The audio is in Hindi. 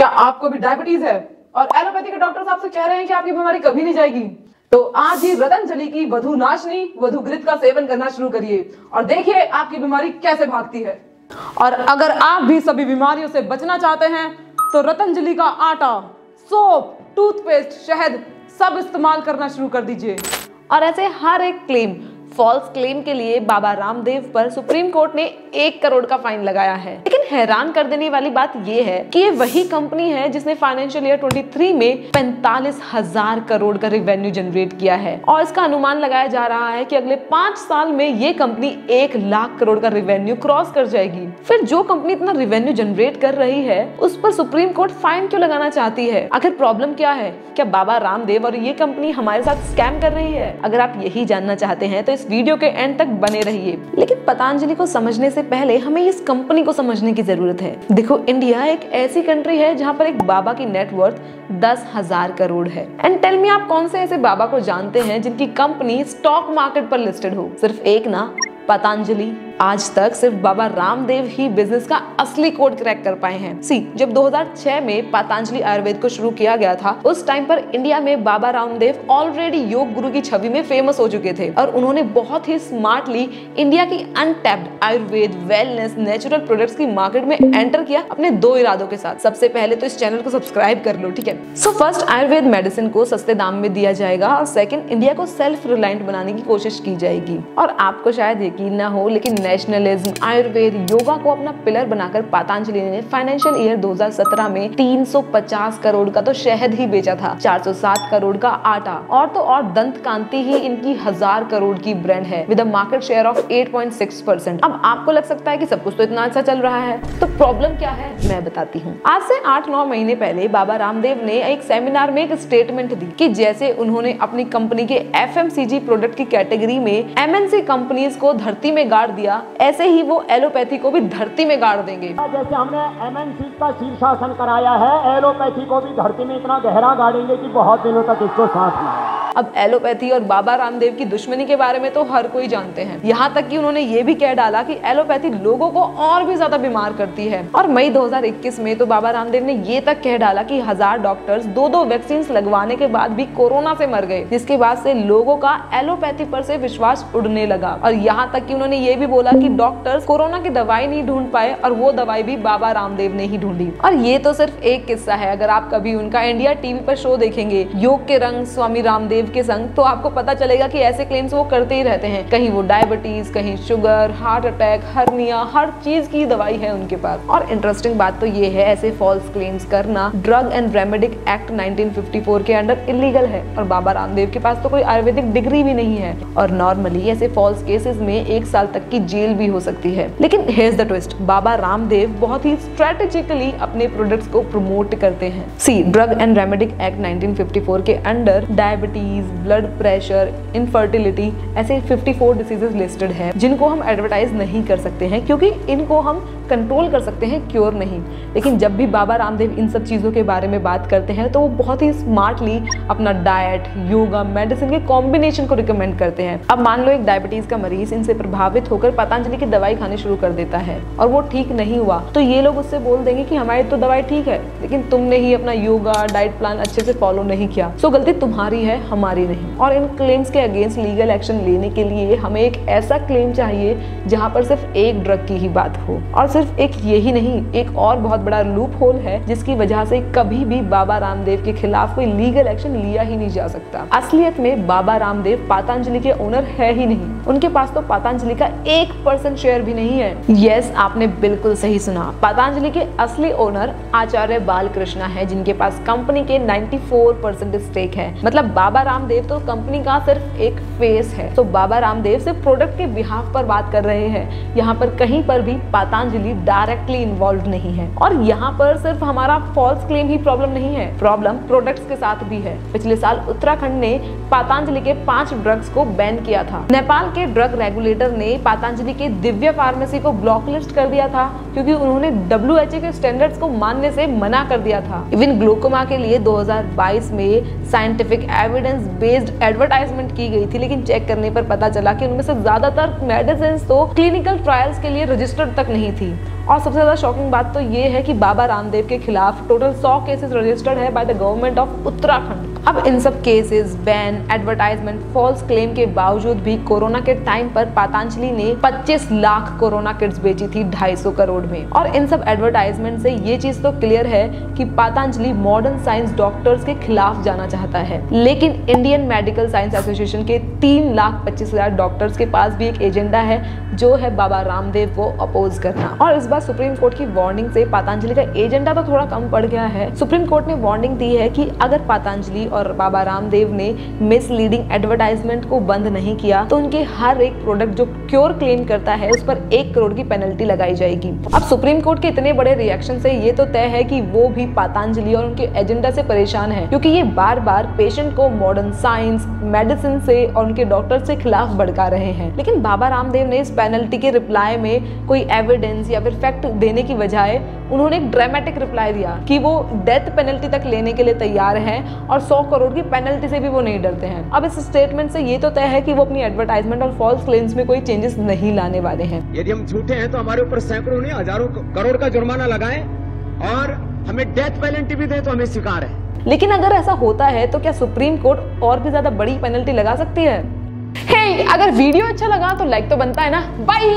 आपको भी डायबिटीज है और एलोपैथी के डॉक्टर्स आपसे कह रहे हैं कि आपकी बीमारी कभी नहीं जाएगी? तो आज ही रतंजलि की वधु नाशनी वधु घृत का सेवन करना शुरू करिए और देखिए आपकी बीमारी कैसे भागती है। और अगर आप भी सभी बीमारियों से बचना चाहते हैं तो रतंजलि का आटा, सोप, टूथपेस्ट, शहद सब इस्तेमाल करना शुरू कर दीजिए। और ऐसे हर एक फॉल्स क्लेम के लिए बाबा रामदेव पर सुप्रीम कोर्ट ने 1 करोड़ का फाइन लगाया है। लेकिन हैरान कर देने वाली बात यह है कि ये वही कंपनी है जिसने फाइनेंशियल ईयर 23 में 45,000 करोड़ का रेवेन्यू जनरेट किया है और इसका अनुमान लगाया जा रहा है कि अगले 5 साल में ये कंपनी 1 लाख करोड़ का रेवेन्यू क्रॉस कर जाएगी। फिर जो कंपनी इतना रेवेन्यू जनरेट कर रही है उस पर सुप्रीम कोर्ट फाइन क्यों लगाना चाहती है? आखिर प्रॉब्लम क्या है? क्या बाबा रामदेव और ये कंपनी हमारे साथ स्कैम कर रही है? अगर आप यही जानना चाहते हैं तो इस वीडियो के एंड तक बने रहिए। लेकिन पतंजलि को समझने से पहले हमें इस कंपनी को समझने की जरूरत है। देखो, इंडिया एक ऐसी कंट्री है जहां पर एक बाबा की नेटवर्थ 10,000 करोड़ है। एंड टेल मी, आप कौन से ऐसे बाबा को जानते हैं जिनकी कंपनी स्टॉक मार्केट पर लिस्टेड हो? सिर्फ एक ना, पतंजलि। आज तक सिर्फ बाबा रामदेव ही बिजनेस का असली कोड क्रैक कर पाए हैं। जब 2006 में पतंजलि आयुर्वेद को शुरू किया गया था उस टाइम पर इंडिया में बाबा रामदेव ऑलरेडी योग गुरु की छवि में फेमस हो चुके थे और उन्होंने बहुत ही स्मार्टली इंडिया की untapped Ayurveda, wellness, natural products की मार्केट में एंटर किया अपने 2 इरादों के साथ। सबसे पहले तो इस चैनल को सब्सक्राइब कर लो, ठीक है? सो फर्स्ट, आयुर्वेद मेडिसिन को सस्ते दाम में दिया जाएगा और सेकंड, इंडिया को सेल्फ रिलायंट बनाने की कोशिश की जाएगी। और आपको शायद यकीन ना हो लेकिन नेशनलिज्म, आयुर्वेद, योगा को अपना पिलर बनाकर पतंजलि ने फाइनेंशियल ईयर 2017 में 350 करोड़ का तो शहद ही बेचा था, 407 करोड़ का आटा और तो और दंत कांति ही इनकी 1000 करोड़ की ब्रांड है with a market share of 8.6%। अब आपको लग सकता है कि सब कुछ तो इतना अच्छा चल रहा है, तो प्रॉब्लम क्या है मैं बताती हूँ। आज से 8-9 महीने पहले बाबा रामदेव ने एक सेमिनार में एक स्टेटमेंट दी कि जैसे उन्होंने अपनी कंपनी के FMCG प्रोडक्ट की कैटेगरी में MNC कंपनीज को धरती में गाड़ दिया, ऐसे ही वो एलोपैथी को भी धरती में गाड़ देंगे। जैसे हमने MNC का शीर्षासन कराया है, एलोपैथी को भी धरती में इतना गहरा गाड़ेंगे कि बहुत दिनों तक इसको सांस ना आए। अब एलोपैथी और बाबा रामदेव की दुश्मनी के बारे में तो हर कोई जानते हैं। यहाँ तक कि उन्होंने ये भी कह डाला कि एलोपैथी लोगों को और भी ज्यादा बीमार करती है। और मई 2021 में तो बाबा रामदेव ने ये तक कह डाला कि 1000 डॉक्टर्स 2-2 वैक्सीन लगवाने के बाद भी कोरोना से मर गए, जिसके बाद से लोगों का एलोपैथी पर से विश्वास उड़ने लगा। और यहाँ तक कि उन्होंने ये भी बोला कि डॉक्टर्स कोरोना की दवाई नहीं ढूंढ पाए और वो दवाई भी बाबा रामदेव ने ही ढूंढी। और ये तो सिर्फ एक किस्सा है। अगर आप कभी उनका इंडिया टीवी पर शो देखेंगे, योग के रंग स्वामी रामदेव के संग, तो आपको पता चलेगा कि ऐसे क्लेम्स वो करते ही रहते हैं। कहीं वो डायबिटीज, कहीं शुगर, हार्ट अटैक, हर्निया, हर चीज की दवाई है उनके पास। और इंटरेस्टिंग बात तो ये है, ऐसे फॉल्स क्लेम्स करना ड्रग एंड रेमेडिक एक्ट 1954 के अंडर इलीगल है और बाबा रामदेव के पास तो कोई आयुर्वेदिक डिग्री भी नहीं है। और नॉर्मली ऐसे फॉल्स केसेस में 1 साल तक की जेल भी हो सकती है। लेकिन here's the twist, Baba Ramdev बहुत ही स्ट्रेटेजिकली अपने प्रोडक्ट्स को प्रमोट करते हैं। ड्रग एंड रेमेडिक एक्ट 1954 के under diabetes, blood pressure, infertility, ऐसे 54 डिसीजेस लिस्टेड है जिनको हम एडवर्टाइज नहीं कर सकते हैं क्योंकि इनको हम कंट्रोल कर सकते हैं, क्योर नहीं। लेकिन जब भी बाबा रामदेव इन सब चीजों के बारे में बात करते हैं तो वो बहुत ही स्मार्टली अपना डाइट, योगा, मेडिसिन के कॉम्बिनेशन को रिकमेंड करते हैं। अब मान लो एक डायबिटीज का मरीज इनसे प्रभावित होकर पतंजलि की दवाई खानी शुरू कर देता है और वो ठीक नहीं हुआ, तो ये लोग उससे बोल देंगे कि हमारी तो दवाई ठीक है लेकिन तुमने ही अपना योगा, डाइट प्लान अच्छे से फॉलो नहीं किया, सो गलती तुम्हारी है, हमारी नहीं। और इन क्लेम्स के अगेंस्ट लीगल एक्शन लेने के लिए हमें एक ऐसा क्लेम चाहिए जहां पर सिर्फ एक ड्रग की ही बात हो। और सिर्फ एक यही नहीं, एक और बहुत बड़ा लूप होल है जिसकी वजह से कभी भी बाबा रामदेव के खिलाफ कोई लीगल एक्शन लिया ही नहीं जा सकता। असलियत में बाबा रामदेव पतंजलि के ओनर है ही नहीं, उनके पास तो पतंजलि का 1% शेयर भी नहीं है। यस, आपने बिल्कुल सही सुना, पतंजलि के असली ओनर आचार्य बालकृष्ण है जिनके पास कंपनी के 94% स्टेक है। मतलब बाबा रामदेव तो कंपनी का सिर्फ एक फेस है। तो बाबा रामदेव सिर्फ प्रोडक्ट के बिहाफ पर बात कर रहे हैं, यहाँ पर कहीं पर भी पतंजलि डायरेक्टली इन्वॉल्व नहीं है। और यहाँ पर सिर्फ हमारा फॉल्स क्लेम ही प्रॉब्लम नहीं है, प्रॉब्लम प्रोडक्ट्स के साथ भी है। पिछले साल उत्तराखंड ने पतंजलि के 5 ड्रग्स को बैन किया था। नेपाल के ड्रग रेगुलेटर ने पतंजलि के दिव्या फार्मेसी को ब्लॉक लिस्ट कर दिया था क्योंकि उन्होंने WHO के स्टैंडर्ड्स को मानने से मना कर दिया था। इवन ग्लूकोमा के लिए 2022 में साइंटिफिक एविडेंस बेस्ड एडवर्टाइजमेंट की गई थी, लेकिन चेक करने पर पता चला कि उनमें से ज्यादातर मेडिसिन तो क्लिनिकल ट्रायल्स के लिए रजिस्टर्ड तक नहीं थी। और सबसे ज्यादा शॉकिंग बात तो ये है कि बाबा रामदेव के खिलाफ टोटल 100 केसेस रजिस्टर्ड है by the government of Uttarakhand. अब इन सब cases, ban, advertisement, false claim के बावजूद भी कोरोना के टाइम पर पतंजलि ने 25 लाख कोरोना किट्स बेची थी 250 करोड़ में। और इन सब एडवर्टाइजमेंट से ये चीज तो क्लियर है कि पतंजलि मॉडर्न साइंस डॉक्टर्स के खिलाफ जाना चाहता है, लेकिन इंडियन मेडिकल साइंस एसोसिएशन के 3,25,000 डॉक्टर्स के पास भी एक एजेंडा है, जो है बाबा रामदेव को अपोज करना। और इस बार सुप्रीम कोर्ट की वार्निंग से पतंजलि का एजेंडा तो थोड़ा कम पड़ गया है। सुप्रीम कोर्ट ने वार्निंग दी है कि अगर पतंजलि और बाबा रामदेव ने मिसलीडिंग एडवर्टाइजमेंट को बंद नहीं किया तो उनके हर एक प्रोडक्ट जो क्योर क्लेम करता है उस पर 1 करोड़ की पेनल्टी लगाई जाएगी। अब सुप्रीम कोर्ट के इतने बड़े रिएक्शन से ये तो तय है कि वो भी पतंजलि और उनके एजेंडा से परेशान है, क्योंकि ये बार बार पेशेंट को मॉडर्न साइंस, मेडिसिन से और उनके डॉक्टर से खिलाफ भड़का रहे हैं। लेकिन बाबा रामदेव ने इस पेनल्टी के रिप्लाई में कोई एविडेंस या फिर फैक्ट देने की बजाय उन्होंने एक ड्रामेटिक रिप्लाई दिया कि वो डेथ पेनल्टी तक लेने के लिए तैयार हैं और 100 करोड़ की पेनल्टी से भी वो नहीं डरते हैं। अब इस स्टेटमेंट से ये तो तय है कि वो अपनी एडवर्टाइजमेंट और फॉल्स क्लेम्स में कोई चेंजेस नहीं लाने वाले हैं। यदि हम झूठे हैं तो हमारे ऊपर सैकड़ों नहीं हजारों करोड़ का जुर्माना लगाएं और हमें डेथ पेनल्टी भी दे तो हमें स्वीकार है। लेकिन अगर ऐसा होता है तो क्या सुप्रीम कोर्ट और भी ज्यादा बड़ी पेनल्टी लगा सकती है? अगर वीडियो अच्छा लगा तो लाइक तो बनता है ना। बाय।